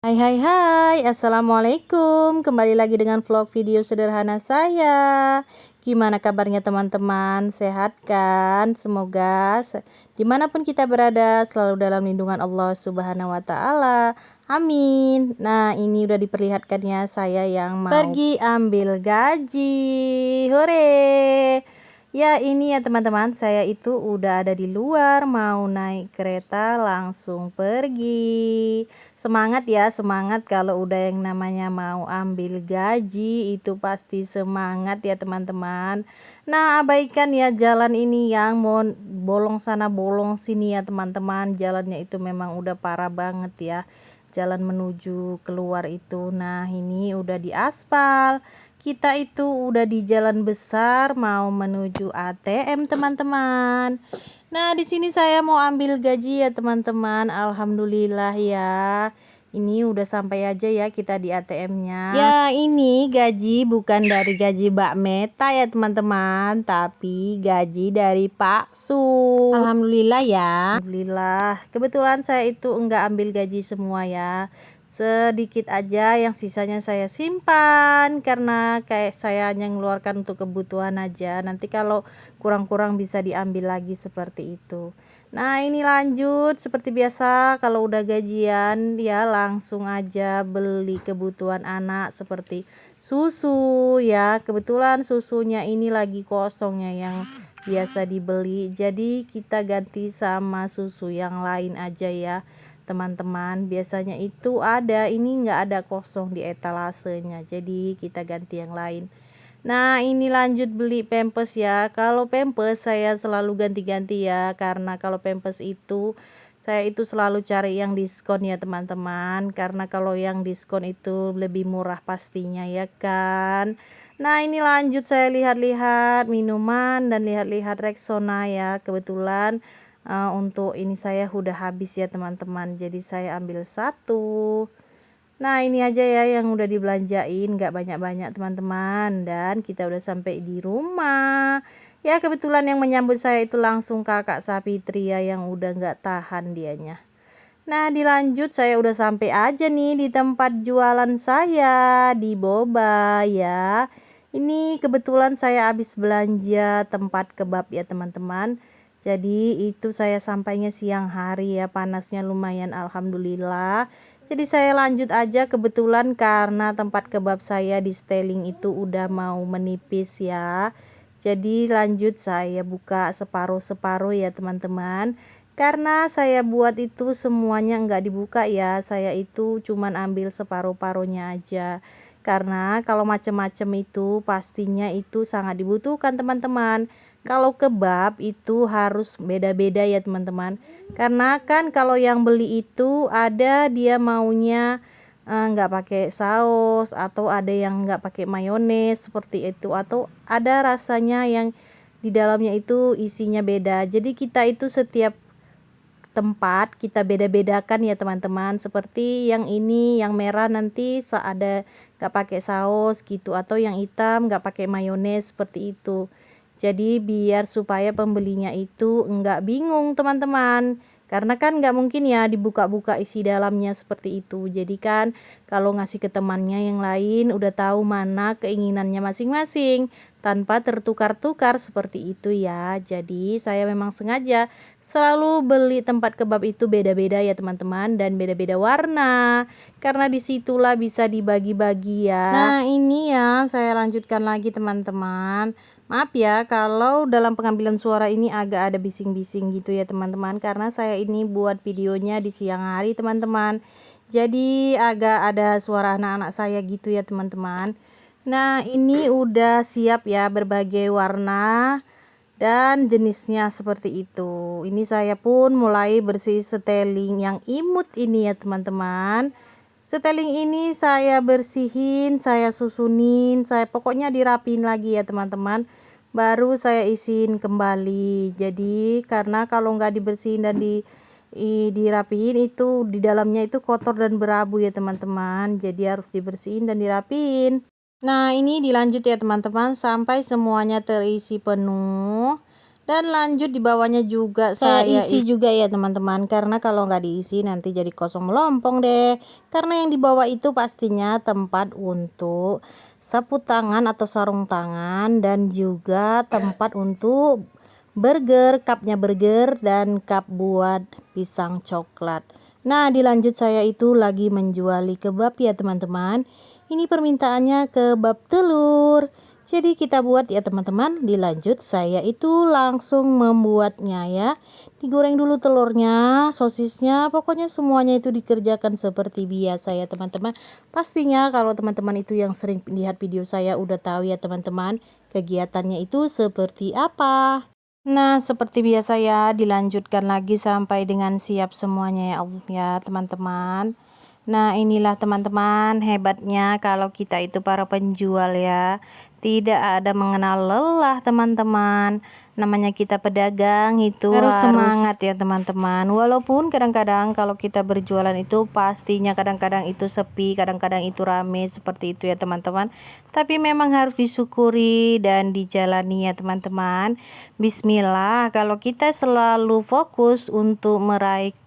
Hai hai hai, assalamualaikum. Kembali lagi dengan vlog video sederhana saya. Gimana kabarnya teman-teman? Sehat kan? Semoga dimanapun kita berada selalu dalam lindungan Allah Subhanahu wa Ta'ala. Amin. Nah, ini udah diperlihatkan ya, saya yang mau pergi ambil gaji. Hore! Ya, ini ya teman-teman, saya itu udah ada di luar, mau naik kereta langsung pergi. Semangat ya, semangat kalau udah yang namanya mau ambil gaji itu pasti semangat ya teman-teman. Nah, abaikan ya jalan ini yang mau bolong sana bolong sini ya teman-teman. Jalannya itu memang udah parah banget ya. Jalan menuju keluar itu. Nah, ini udah di aspal. Kita itu udah di jalan besar mau menuju ATM teman-teman. Nah, di sini saya mau ambil gaji ya teman-teman. Alhamdulillah ya. Ini udah sampai aja ya kita di ATM-nya. Ya, ini gaji bukan dari gaji Mbak Meta ya teman-teman, tapi gaji dari Pak Su. Alhamdulillah ya. Alhamdulillah. Kebetulan saya itu enggak ambil gaji semua ya. Sedikit aja yang sisanya saya simpan karena kayak saya hanya mengeluarkan untuk kebutuhan aja. Nanti kalau kurang-kurang bisa diambil lagi seperti itu. Nah, ini lanjut seperti biasa kalau udah gajian ya langsung aja beli kebutuhan anak seperti susu ya. Kebetulan susunya ini lagi kosongnya yang biasa dibeli. Jadi kita ganti sama susu yang lain aja ya teman-teman. Biasanya itu ada, ini enggak ada kosong di etalasenya. Jadi kita ganti yang lain. Nah, ini lanjut beli pampers ya. Kalau pampers saya selalu ganti-ganti ya, karena kalau pampers itu saya itu selalu cari yang diskon ya teman-teman, karena kalau yang diskon itu lebih murah pastinya ya kan. Nah, ini lanjut saya lihat-lihat minuman dan lihat-lihat Rexona ya. Kebetulan untuk ini saya udah habis ya teman-teman, jadi saya ambil satu. Nah, ini aja ya yang udah dibelanjain, nggak banyak-banyak teman-teman. Dan kita udah sampai di rumah. Ya, kebetulan yang menyambut saya itu langsung kakak Sapitri ya, yang udah nggak tahan dianya. Nah, dilanjut saya udah sampai aja nih di tempat jualan saya di Boba ya. Ini kebetulan saya habis belanja tempat kebab ya teman-teman. Jadi itu saya sampainya siang hari ya, panasnya lumayan alhamdulillah. Jadi saya lanjut aja kebetulan karena tempat kebab saya di Styling itu udah mau menipis ya. Jadi lanjut saya buka separuh-separuh ya teman-teman. Karena saya buat itu semuanya enggak dibuka ya. Saya itu cuman ambil separuh-paruhnya aja. Karena kalau macam-macam itu pastinya itu sangat dibutuhkan teman-teman. Kalau kebab itu harus beda-beda ya teman-teman. Karena kan kalau yang beli itu ada dia maunya nggak pakai saus, atau ada yang nggak pakai mayones seperti itu, atau ada rasanya yang di dalamnya itu isinya beda. Jadi kita itu setiap tempat kita beda-bedakan ya teman-teman. Seperti yang ini yang merah nanti ada nggak pakai saus gitu, atau yang hitam nggak pakai mayones seperti itu. Jadi biar supaya pembelinya itu enggak bingung teman-teman. Karena kan nggak mungkin ya dibuka-buka isi dalamnya seperti itu. Jadi kan kalau ngasih ke temannya yang lain udah tahu mana keinginannya masing-masing tanpa tertukar-tukar seperti itu ya. Jadi saya memang sengaja selalu beli tempat kebab itu beda-beda ya teman-teman, dan beda-beda warna. Karena disitulah bisa dibagi-bagi ya. Nah, ini ya saya lanjutkan lagi teman-teman. Maaf ya kalau dalam pengambilan suara ini agak ada bising-bising gitu ya teman-teman, karena saya ini buat videonya di siang hari teman-teman. Jadi agak ada suara anak-anak saya gitu ya teman-teman. Nah, ini udah siap ya berbagai warna dan jenisnya seperti itu. Ini saya pun mulai bersih seteling yang imut ini ya teman-teman. Seteling ini saya bersihin, saya susunin, saya pokoknya dirapin lagi ya teman-teman. Baru saya isiin kembali. Jadi karena kalau nggak dibersihin dan dirapihin itu di dalamnya itu kotor dan berabu ya teman-teman. Jadi harus dibersihin dan dirapihin. Nah, ini dilanjut ya teman-teman sampai semuanya terisi penuh. Dan lanjut di bawahnya juga saya isi juga ya teman-teman, karena kalau nggak diisi nanti jadi kosong melompong deh. Karena yang di bawah itu pastinya tempat untuk sapu tangan atau sarung tangan, dan juga tempat untuk burger, cupnya burger, dan cup buat pisang coklat. Nah, dilanjut saya itu lagi menjuali kebab ya teman-teman. Ini permintaannya kebab telur. Jadi kita buat ya teman-teman. Dilanjut saya itu langsung membuatnya ya. Digoreng dulu telurnya, sosisnya, pokoknya semuanya itu dikerjakan seperti biasa ya teman-teman. Pastinya kalau teman-teman itu yang sering lihat video saya udah tahu ya teman-teman, kegiatannya itu seperti apa. Nah, seperti biasa ya, dilanjutkan lagi sampai dengan siap semuanya ya Allah ya teman-teman. Nah, inilah teman-teman hebatnya kalau kita itu para penjual ya. Tidak ada mengenal lelah teman-teman. Namanya kita pedagang itu harus semangat ya teman-teman. Walaupun kadang-kadang kalau kita berjualan itu pastinya kadang-kadang itu sepi, kadang-kadang itu rame seperti itu ya teman-teman. Tapi memang harus disyukuri dan dijalani ya teman-teman. Bismillah, kalau kita selalu fokus untuk meraih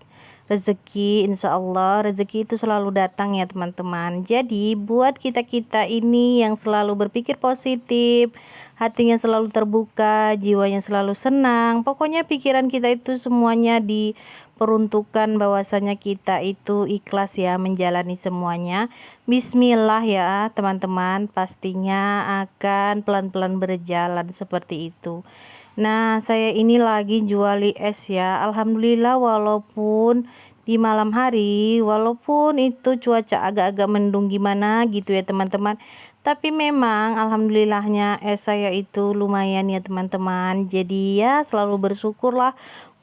rezeki, insya Allah rezeki itu selalu datang ya teman-teman. Jadi buat kita-kita ini yang selalu berpikir positif, hatinya selalu terbuka, jiwanya selalu senang, pokoknya pikiran kita itu semuanya diperuntukkan bahwasanya kita itu ikhlas ya menjalani semuanya. Bismillah ya teman-teman, pastinya akan pelan-pelan berjalan seperti itu. Nah, saya ini lagi juali es ya. Alhamdulillah, walaupun di malam hari, walaupun itu cuaca agak-agak mendung gimana gitu ya teman-teman. Tapi memang alhamdulillahnya es saya itu lumayan ya teman-teman. Jadi ya selalu bersyukurlah.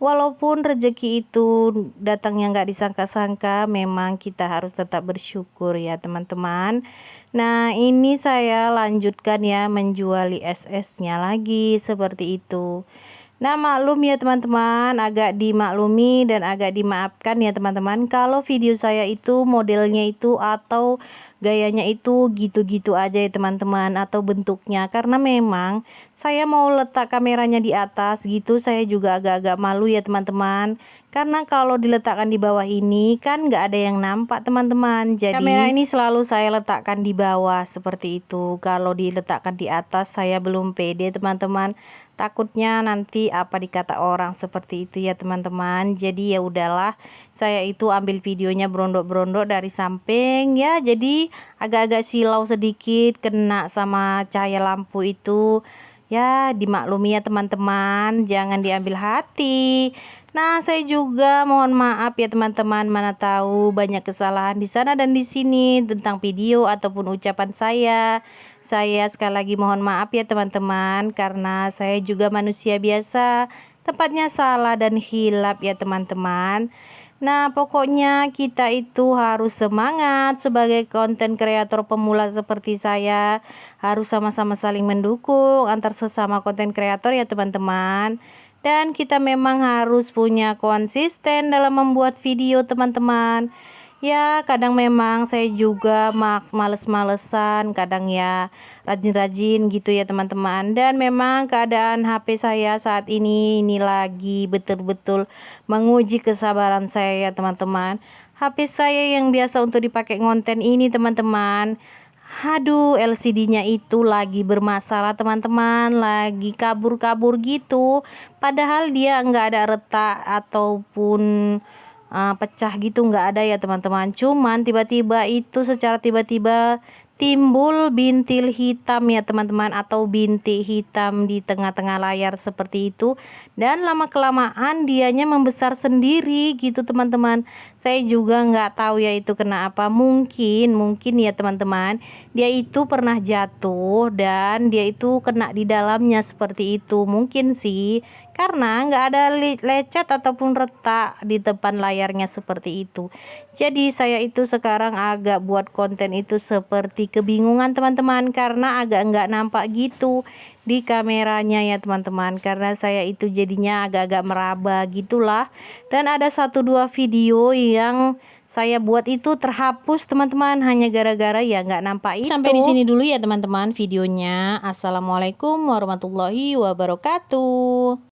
Walaupun rezeki itu datangnya nggak disangka-sangka, memang kita harus tetap bersyukur ya teman-teman. Nah, ini saya lanjutkan ya menjuali es-esnya lagi seperti itu. Nah, maklum ya teman-teman, agak dimaklumi dan agak dimaafkan ya teman-teman kalau video saya itu modelnya itu atau gayanya itu gitu-gitu aja ya teman-teman, atau bentuknya, karena memang saya mau letak kameranya di atas gitu, saya juga agak-agak malu ya teman-teman, karena kalau diletakkan di bawah ini kan nggak ada yang nampak teman-teman. Jadi kamera ini selalu saya letakkan di bawah seperti itu. Kalau diletakkan di atas saya belum pede teman-teman, takutnya nanti apa dikata orang seperti itu ya teman-teman. Jadi ya udahlah, saya itu ambil videonya berondok-berondok dari samping ya, jadi agak-agak silau sedikit kena sama cahaya lampu itu. Ya dimaklumi ya teman-teman, jangan diambil hati. Nah, saya juga mohon maaf ya teman-teman, mana tahu banyak kesalahan di sana dan di sini tentang video ataupun ucapan saya. Saya sekali lagi mohon maaf ya teman-teman, karena saya juga manusia biasa, tempatnya salah dan hilap ya teman-teman. Nah, pokoknya kita itu harus semangat sebagai konten kreator pemula seperti saya. Harus sama-sama saling mendukung antar sesama konten kreator ya teman-teman. Dan kita memang harus punya konsisten dalam membuat video teman-teman. Ya, kadang memang saya juga males-malesan, kadang ya rajin-rajin gitu ya teman-teman. Dan memang keadaan HP saya saat ini lagi betul-betul menguji kesabaran saya ya teman-teman. HP saya yang biasa untuk dipakai konten ini teman-teman, aduh, LCD-nya itu lagi bermasalah teman-teman, lagi kabur-kabur gitu. Padahal dia nggak ada retak ataupun pecah gitu, nggak ada ya teman-teman. Cuman tiba-tiba itu secara tiba-tiba timbul bintil hitam ya teman-teman, atau bintik hitam di tengah-tengah layar seperti itu, dan lama kelamaan dianya membesar sendiri gitu teman-teman. Saya juga nggak tahu ya itu kena apa, mungkin ya teman-teman, dia itu pernah jatuh dan dia itu kena di dalamnya seperti itu, mungkin sih, karena nggak ada lecet ataupun retak di depan layarnya seperti itu. Jadi saya itu sekarang agak buat konten itu seperti kebingungan teman-teman, karena agak nggak nampak gitu di kameranya ya teman-teman, karena saya itu jadinya agak-agak meraba gitulah. Dan ada 1-2 video yang saya buat itu terhapus teman-teman, hanya gara-gara ya nggak nampak itu. Sampai di sini dulu ya teman-teman videonya. Assalamualaikum warahmatullahi wabarakatuh.